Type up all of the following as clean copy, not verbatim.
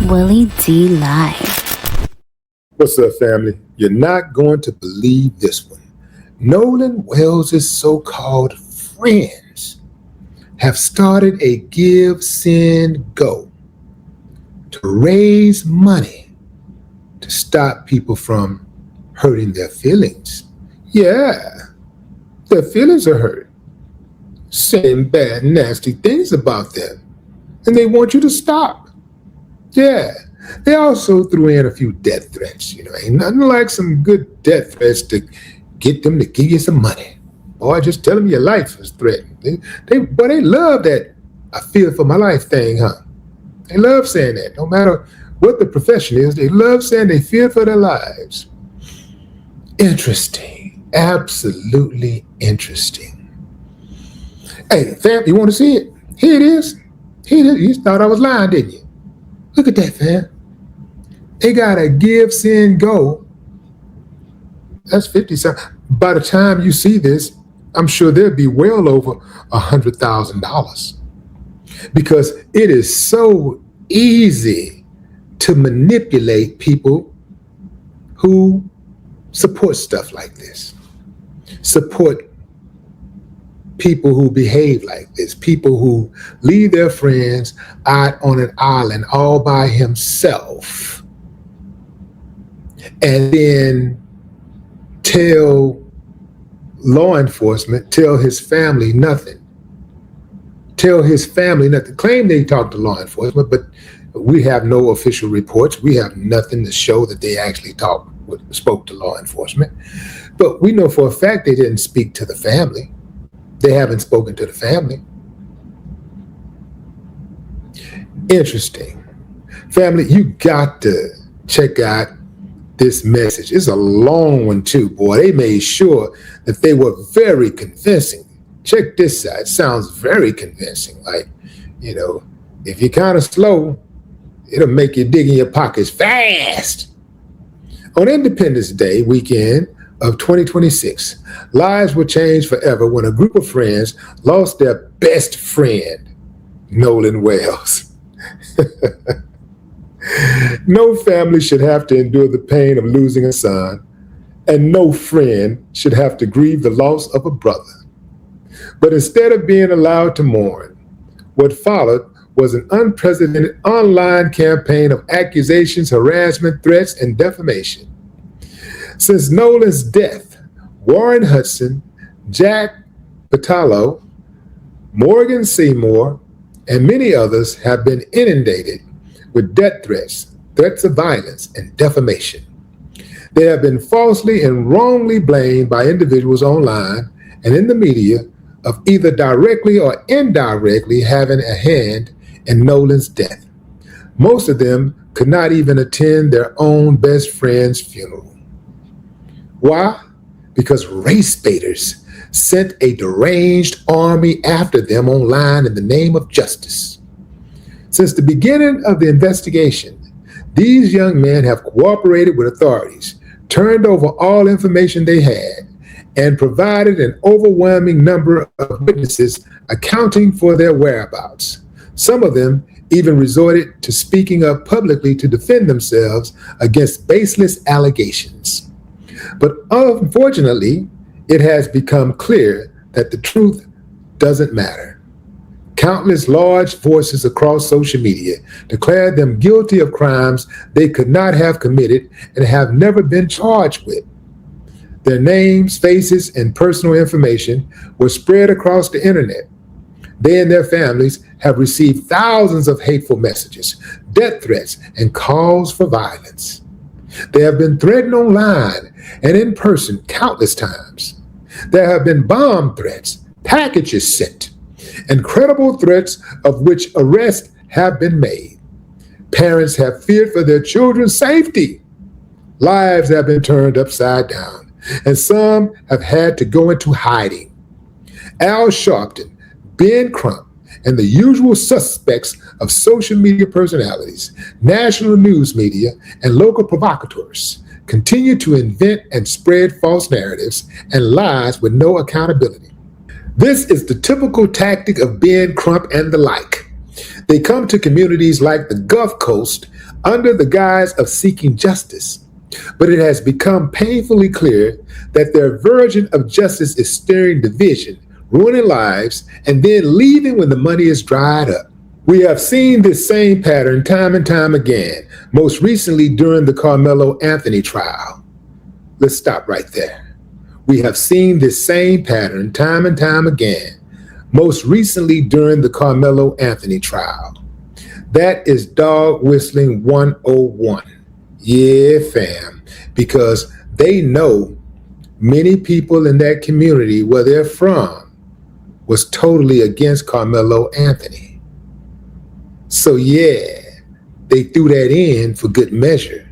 Willie D Live. What's up, family? You're not going to believe this one. Nolan Wells' so-called friends have started a GiveSendGo to raise money to stop people from hurting their feelings. Yeah, their feelings are hurt. Saying bad, nasty things about them. And they want you to stop. Yeah. They also threw in a few death threats. Ain't nothing like some good death threats to get them to give you some money. Boy, just tell them your life is threatened. They love that I fear for my life thing, huh? They love saying that. No matter what the profession is, they love saying they fear for their lives. Interesting. Absolutely interesting. Hey, fam, you want to see it? Here it is. Here it is. You thought I was lying, didn't you? Look at that, fam. They got a GiveSendGo. That's 50 cents. By the time you see this, I'm sure there'll be well over $100,000 because it is so easy to manipulate people who support stuff like this, support people who behave like this, people who leave their friends out on an island all by himself and then tell law enforcement, tell his family nothing. Claim they talked to law enforcement, but we have no official reports. We have nothing to show that they actually spoke to law enforcement. But we know for a fact they didn't speak to the family. They haven't spoken to the family. Interesting. Family, you got to check out this message. It's a long one too, boy. They made sure that they were very convincing. Check this out. It sounds very convincing. Like, if you're kind of slow, it'll make you dig in your pockets fast. On Independence Day weekend of 2026, lives were changed forever when a group of friends lost their best friend, Nolan Wells. No family should have to endure the pain of losing a son, and no friend should have to grieve the loss of a brother. But instead of being allowed to mourn, what followed was an unprecedented online campaign of accusations, harassment, threats, and defamation. Since Nolan's death, Warren Hudson, Jax Pitalo, Morgan Seymour, and many others have been inundated with death threats, threats of violence, and defamation. They have been falsely and wrongly blamed by individuals online and in the media of either directly or indirectly having a hand in Nolan's death. Most of them could not even attend their own best friend's funeral. Why? Because race baiters sent a deranged army after them online in the name of justice. Since the beginning of the investigation, these young men have cooperated with authorities, turned over all information they had, and provided an overwhelming number of witnesses accounting for their whereabouts. Some of them even resorted to speaking up publicly to defend themselves against baseless allegations. But unfortunately, it has become clear that the truth doesn't matter. Countless large voices across social media declared them guilty of crimes they could not have committed and have never been charged with. Their names, faces, and personal information were spread across the internet. They and their families have received thousands of hateful messages, death threats, and calls for violence. They have been threatened online and in person countless times. There have been bomb threats, packages sent, and credible threats of which arrests have been made. Parents have feared for their children's safety. Lives have been turned upside down, and some have had to go into hiding. Al Sharpton, Ben Crump, and the usual suspects of social media personalities, national news media, and local provocateurs continue to invent and spread false narratives and lies with no accountability. This is the typical tactic of Ben Crump and the like. They come to communities like the Gulf Coast under the guise of seeking justice. But it has become painfully clear that their version of justice is stirring division, ruining lives, and then leaving when the money is dried up. We have seen this same pattern time and time again, most recently during the Carmelo Anthony trial. Let's stop right there. We have seen this same pattern time and time again, most recently during the Carmelo Anthony trial. That is dog whistling 101. Yeah, fam, because they know many people in that community where they're from was totally against Carmelo Anthony. So yeah, they threw that in for good measure.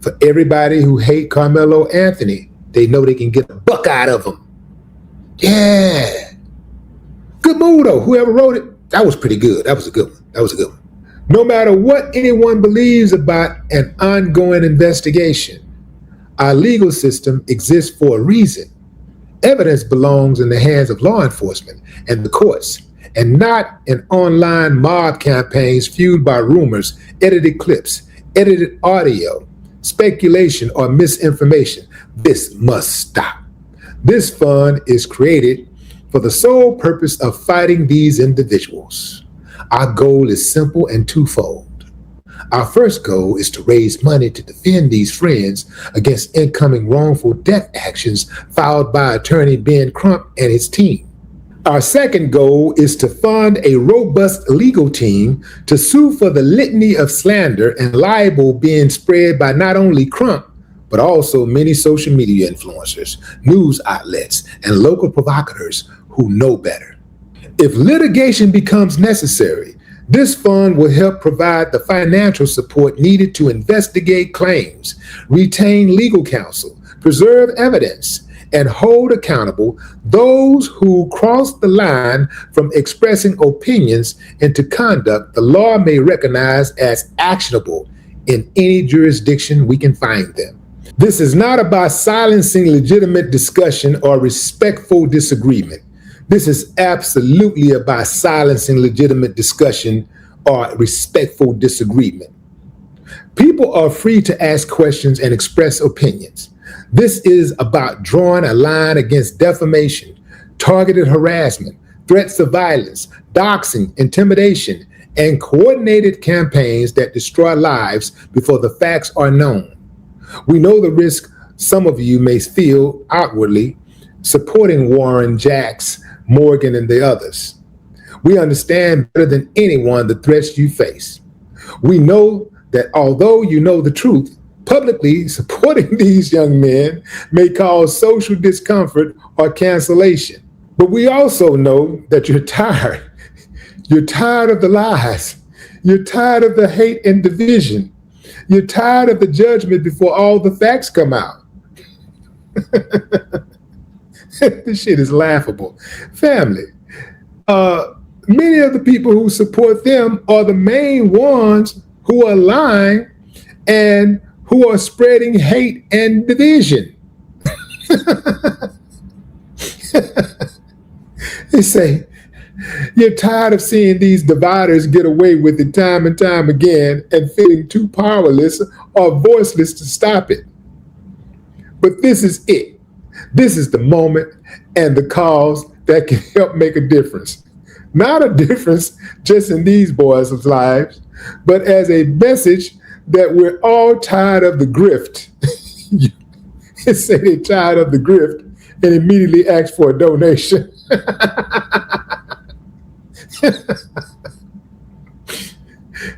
For everybody who hate Carmelo Anthony, they know they can get a buck out of him. Yeah. Good move though, whoever wrote it, that was pretty good. That was a good one. No matter what anyone believes about an ongoing investigation, our legal system exists for a reason. Evidence belongs in the hands of law enforcement and the courts, and not in online mob campaigns fueled by rumors, edited clips, edited audio, speculation, or misinformation. This must stop. This fund is created for the sole purpose of fighting these individuals. Our goal is simple and twofold. Our first goal is to raise money to defend these friends against incoming wrongful death actions filed by attorney Ben Crump and his team. Our second goal is to fund a robust legal team to sue for the litany of slander and libel being spread by not only Crump, but also many social media influencers, news outlets, and local provocateurs who know better. If litigation becomes necessary, this fund will help provide the financial support needed to investigate claims, retain legal counsel, preserve evidence, and hold accountable those who cross the line from expressing opinions into conduct the law may recognize as actionable in any jurisdiction we can find them. This is not about silencing legitimate discussion or respectful disagreement. This is absolutely about silencing legitimate discussion or respectful disagreement. People are free to ask questions and express opinions. This is about drawing a line against defamation, targeted harassment, threats of violence, doxing, intimidation, and coordinated campaigns that destroy lives before the facts are known. We know the risk some of you may feel outwardly supporting Warren, Jax, Morgan, and the others. We understand better than anyone the threats you face. We know that although you know the truth, publicly supporting these young men may cause social discomfort or cancellation. But we also know that you're tired. You're tired of the lies. You're tired of the hate and division. You're tired of the judgment before all the facts come out. This shit is laughable. Family, many of the people who support them are the main ones who are lying and who are spreading hate and division. They say, you're tired of seeing these dividers get away with it time and time again and feeling too powerless or voiceless to stop it. But this is it. This is the moment and the cause that can help make a difference. Not a difference just in these boys' lives, but as a message that we're all tired of the grift. They say they're tired of the grift and immediately ask for a donation.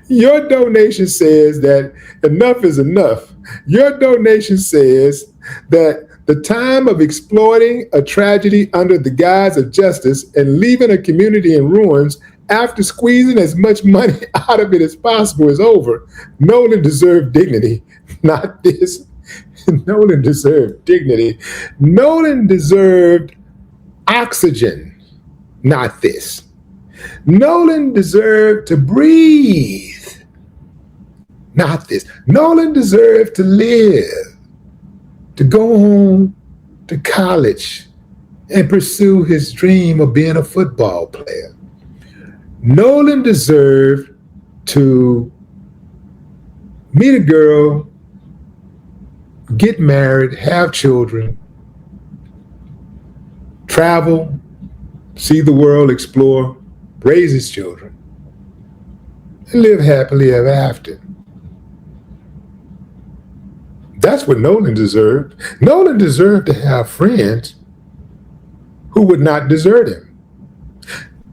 Your donation says that enough is enough. Your donation says that the time of exploiting a tragedy under the guise of justice and leaving a community in ruins after squeezing as much money out of it as possible is over. Nolan deserved dignity, not this. Nolan deserved dignity. Nolan deserved oxygen, not this. Nolan deserved to breathe, not this. Nolan deserved to live, to go home to college and pursue his dream of being a football player. Nolan deserved to meet a girl, get married, have children, travel, see the world, explore, raise his children, and live happily ever after. That's what Nolan deserved. Nolan deserved to have friends who would not desert him.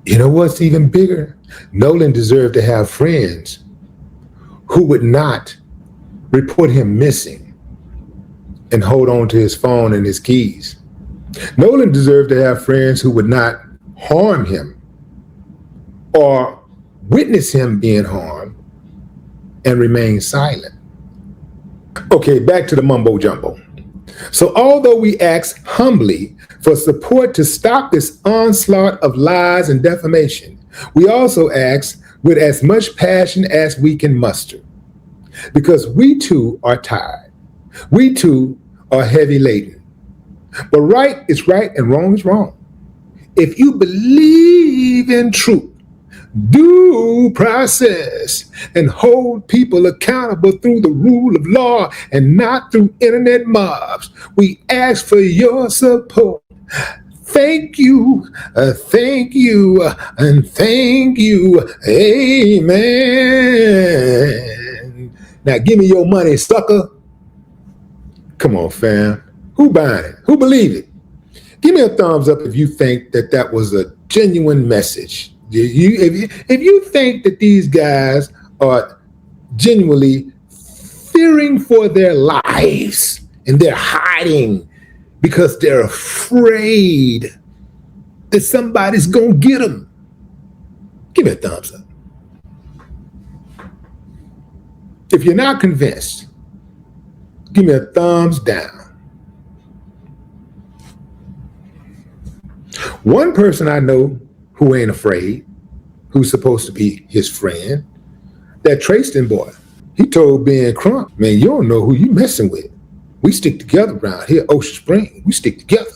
You know what's even bigger? Nolan deserved to have friends who would not report him missing and hold on to his phone and his keys. Nolan deserved to have friends who would not harm him or witness him being harmed and remain silent. Okay, back to the mumbo jumbo. So although we ask humbly for support to stop this onslaught of lies and defamation, we also ask with as much passion as we can muster, because we too are tired. We too are heavy laden. But right is right and wrong is wrong. If you believe in truth, due process, and hold people accountable through the rule of law and not through internet mobs, we ask for your support. Thank you, and thank you. Amen. Now give me your money, sucker. Come on, fam. Who buying it? Who believe it? Give me a thumbs up if you think that that was a genuine message. If you think that these guys are genuinely fearing for their lives and they're hiding because they're afraid that somebody's gonna get them, give me a thumbs up. If you're not convinced, give me a thumbs down. One person I know who ain't afraid, who's supposed to be his friend, that Trayston boy. He told Ben Crump, man, you don't know who you messing with. We stick together around here, Ocean Spring. We stick together.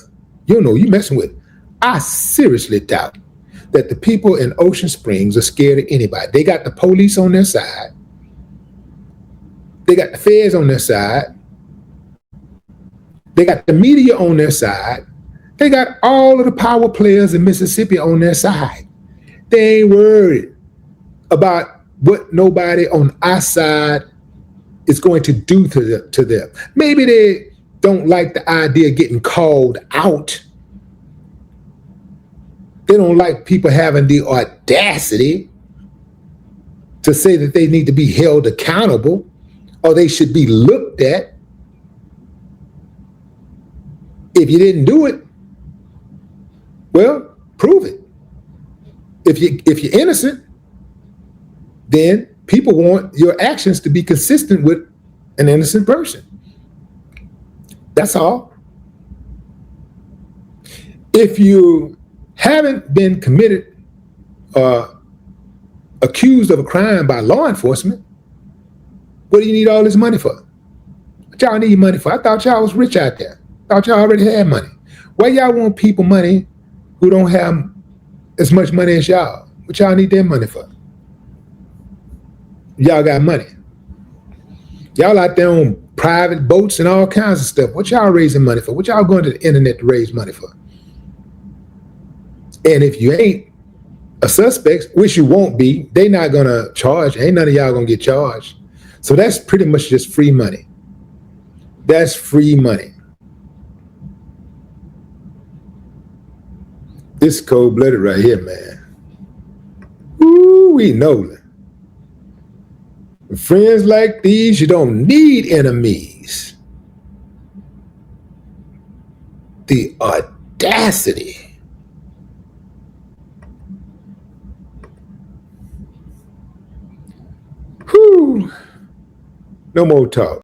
You don't know who you messing with. I seriously doubt that the people in Ocean Springs are scared of anybody. They got the police on their side. They got the feds on their side. They got the media on their side. They got all of the power players in Mississippi on their side. They ain't worried about what nobody on our side is going to do to them. Maybe they don't like the idea of getting called out. They don't like people having the audacity to say that they need to be held accountable or they should be looked at. If you didn't do it, well, prove it. If you're innocent, then people want your actions to be consistent with an innocent person. That's all. If you haven't been committed or accused of a crime by law enforcement, what do you need all this money for? What y'all need money for? I thought y'all was rich out there. I thought y'all already had money. Why y'all want people money who don't have as much money as y'all? What y'all need their money for? Y'all got money. Y'all out there on private boats and all kinds of stuff. What y'all raising money for? What y'all going to the internet to raise money for? And if you ain't a suspect, which you won't be, they not gonna charge. Ain't none of y'all gonna get charged. So that's pretty much just free money. That's free money. This cold-blooded right here, man. Ooh, we know it. With friends like these, you don't need enemies. The audacity. Whew. No more talk.